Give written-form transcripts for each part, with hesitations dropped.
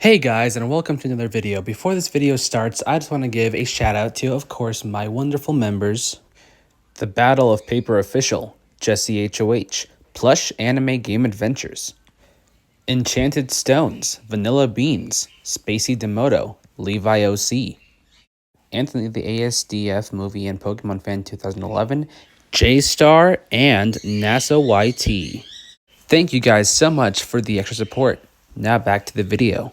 Hey guys, and welcome to another video. Before this video starts, I just want to give a shout out to, of course, my wonderful members. The Battle of Paper Official, Jesse HOH, Plush Anime Game Adventures, Enchanted Stones, Vanilla Beans, Spacey Demoto, Levi OC, Anthony the ASDF Movie and Pokemon Fan 2011, J-Star, and NASA YT. Thank you guys so much for the extra support. Now back to the video.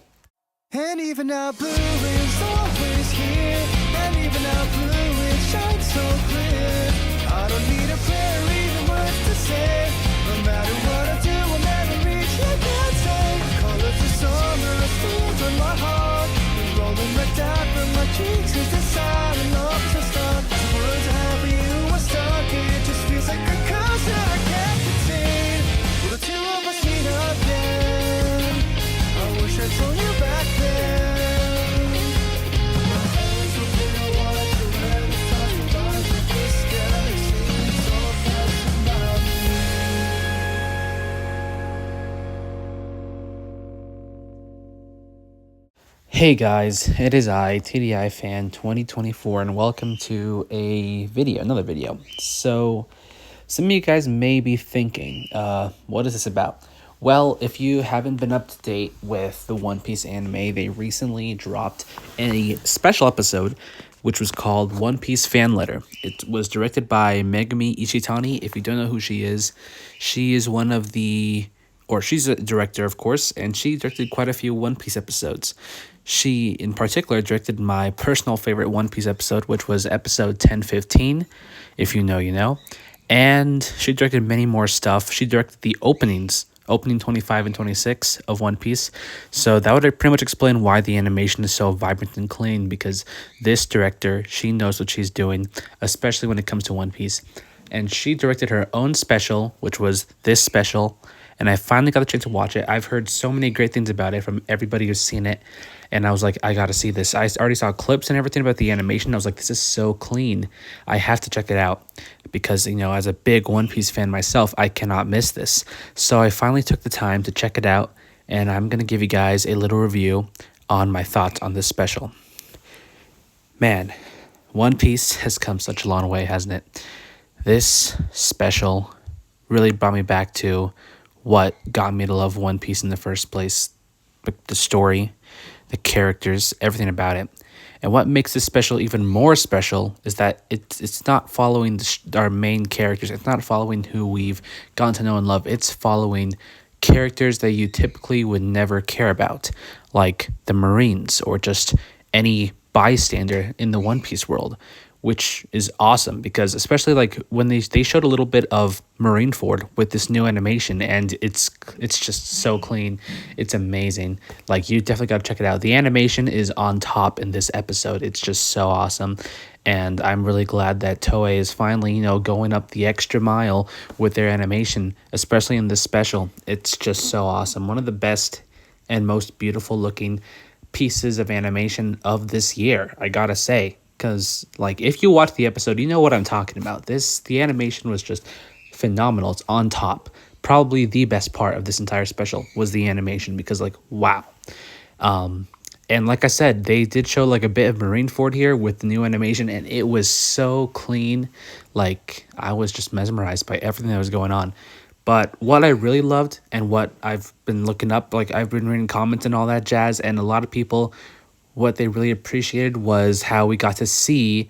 And even now blue is always here. And even now blue it shines so clear. I don't need a prayer or even words to say. No matter what I do, I'll never reach your say. Colors of summer are still in my heart. And rolling red down from my cheeks is the sign of love to start. The words I have for you are stuck. It just feels like a curse that I can't contain. Will the two of us meet again? I wish I told you back then. My hands will feel what the red is talking about. But this galaxy is all passing by me. Hey guys, it is I, TDI Fan 2024, and welcome to another video. So, some of you guys may be thinking, what is this about? Well, if you haven't been up to date with the One Piece anime, they recently dropped a special episode, which was called One Piece Fan Letter. It was directed by Megumi Ishitani. If you don't know who she is she's a director, of course, and she directed quite a few One Piece episodes. She, in particular, directed my personal favorite One Piece episode, which was episode 1015. If you know, you know. And she directed many more stuff. She directed the openings, opening 25 and 26 of One Piece. So that would pretty much explain why the animation is so vibrant and clean, because this director, she knows what she's doing, especially when it comes to One Piece. And she directed her own special, which was this special, and I finally got the chance to watch it. I've heard so many great things about it from everybody who's seen it, and I was like, I gotta see this. I already saw clips and everything about the animation. I was like, this is so clean. I have to check it out, because, you know, as a big One Piece fan myself, I cannot miss this. So I finally took the time to check it out, and I'm gonna give you guys a little review on my thoughts on this special. Man, One Piece has come such a long way, hasn't it? This special really brought me back to what got me to love One Piece in the first place. The story, the characters, everything about it. And what makes this special even more special is that it's not following our main characters. It's not following who we've gotten to know and love. It's following characters that you typically would never care about, like the Marines or just any bystander in the One Piece world, which is awesome, because especially like when they showed a little bit of Marineford with this new animation, and it's just so clean. It's amazing. Like, you definitely got to check it out. The animation is on top in this episode. It's just so awesome. And I'm really glad that Toei is finally, you know, going up the extra mile with their animation, especially in this special. It's just so awesome. One of the best and most beautiful looking pieces of animation of this year, I gotta say. Because, like, if you watch the episode, you know what I'm talking about. The animation was just phenomenal. It's on top. Probably the best part of this entire special was the animation, because, like, wow. And like I said, they did show like a bit of Marineford here with the new animation, and it was so clean. Like, I was just mesmerized by everything that was going on. But what I really loved, and what I've been looking up, like, I've been reading comments and all that jazz, and a lot of people, what they really appreciated was how we got to see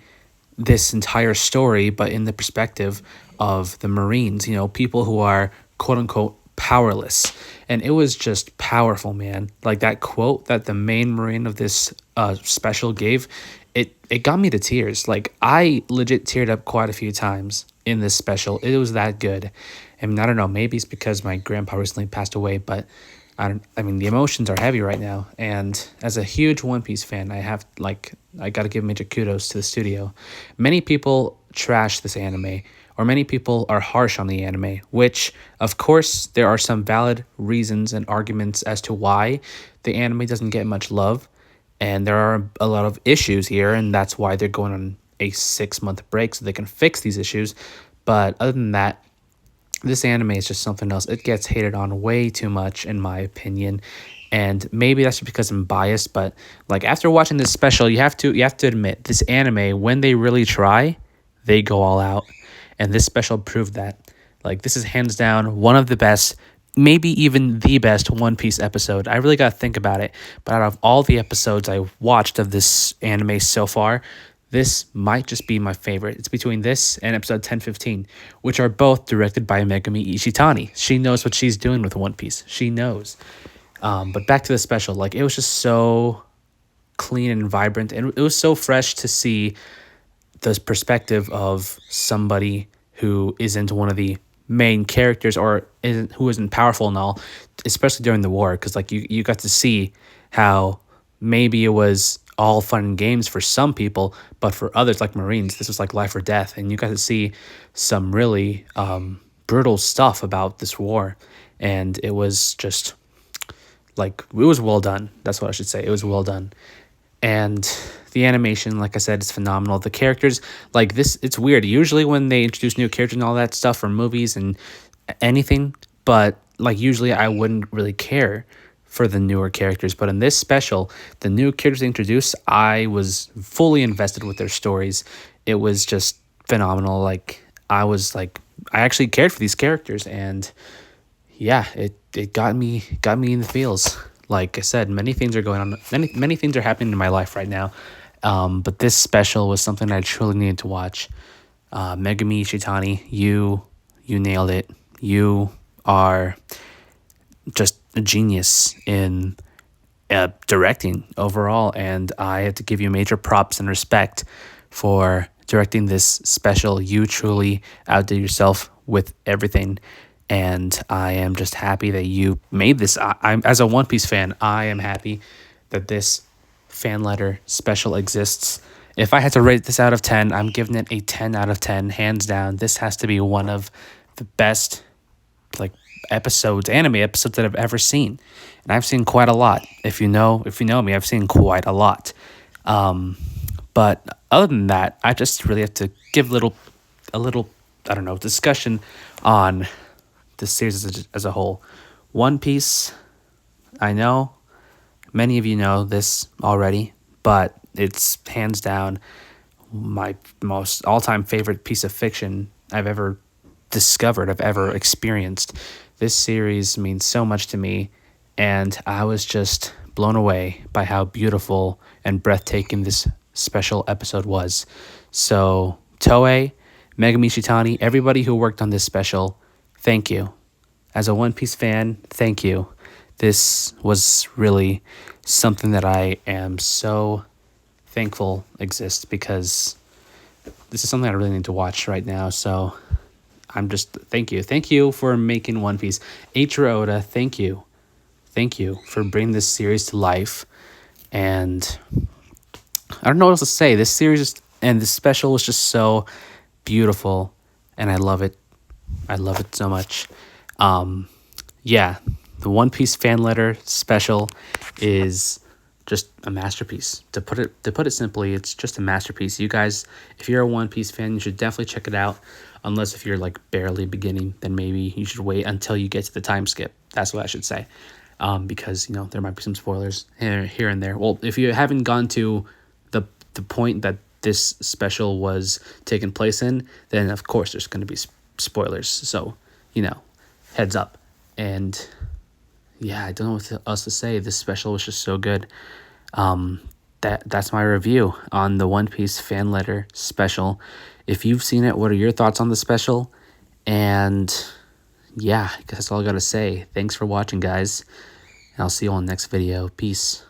this entire story, but in the perspective of the Marines, you know, people who are quote unquote powerless. And it was just powerful, man. Like, that quote that the main Marine of this special gave, it got me to tears. Like, I legit teared up quite a few times in this special. It was that good. And I don't know, maybe it's because my grandpa recently passed away, but I mean, the emotions are heavy right now. And as a huge One Piece fan, I got to give major kudos to the studio. Many people trash this anime, or many people are harsh on the anime, which, of course, there are some valid reasons and arguments as to why the anime doesn't get much love. And there are a lot of issues here, and that's why they're going on a 6-month break so they can fix these issues. But other than that, this anime is just something else. It gets hated on way too much, in my opinion. And maybe that's just because I'm biased, but like after watching this special, you have to admit this anime, when they really try, they go all out. And this special proved that. Like this is hands down one of the best, maybe even the best One Piece episode. I really got to think about it, but out of all the episodes I watched of this anime so far, this might just be my favorite. It's between this and episode 1015, which are both directed by Megumi Ishitani. She knows what she's doing with One Piece. She knows. But back to the special, like it was just so clean and vibrant, and it was so fresh to see the perspective of somebody who isn't one of the main characters or who isn't powerful and all, especially during the war, because like you got to see how maybe it was all fun and games for some people, but for others like Marines, this was like life or death, and you got to see some really brutal stuff about this war, and it was just like it was well done. That's what I should say. It was well done. And the animation, like I said, is phenomenal. The characters, like this, it's weird. Usually when they introduce new characters and all that stuff for movies and anything, but like usually I wouldn't really care for the newer characters. But in this special, the new characters they introduced, I was fully invested with their stories. It was just phenomenal. Like I actually cared for these characters, and yeah, it got me in the feels. Like I said, many things are going on. Many things are happening in my life right now. But this special was something I truly needed to watch. Megumi Ishitani, you nailed it. You are just a genius in directing overall, and I have to give you major props and respect for directing this special. You truly outdid yourself with everything. And I am just happy that you made this. I'm as a One Piece fan, I am happy that this fan letter special exists. If I had to rate this out of 10, I'm giving it a 10 out of 10, hands down. This has to be one of the best like anime episodes that I've ever seen. And I've seen quite a lot. If you know me, I've seen quite a lot. But other than that, I just really have to give a little I don't know, discussion on the series as a whole. One Piece, I know many of you know this already, but it's hands down my most all-time favorite piece of fiction I've ever discovered, I've ever experienced. This series means so much to me, and I was just blown away by how beautiful and breathtaking this special episode was. So Toei, Megumi Ishitani, everybody who worked on this special, thank you. As a One Piece fan, thank you. This was really something that I am so thankful exists, because this is something I really need to watch right now. So I'm just, thank you. Thank you for making One Piece. Eiichiro Oda, thank you. Thank you for bringing this series to life. And I don't know what else to say. This series and this special was just so beautiful, and I love it. I love it so much. Yeah, the One Piece fan letter special is just a masterpiece. To put it simply, it's just a masterpiece. You guys, if you're a One Piece fan, you should definitely check it out. Unless if you're like barely beginning, then maybe you should wait until you get to the time skip. That's what I should say. Because there might be some spoilers here and there. Well, if you haven't gone to the point that this special was taking place in, then of course there's going to be spoilers. So, heads up. And yeah, I don't know what else to say. This special was just so good. That's my review on the One Piece fan letter special. If you've seen it, what are your thoughts on the special? And yeah, I guess that's all I gotta say. Thanks for watching, guys. And I'll see you on the next video. Peace.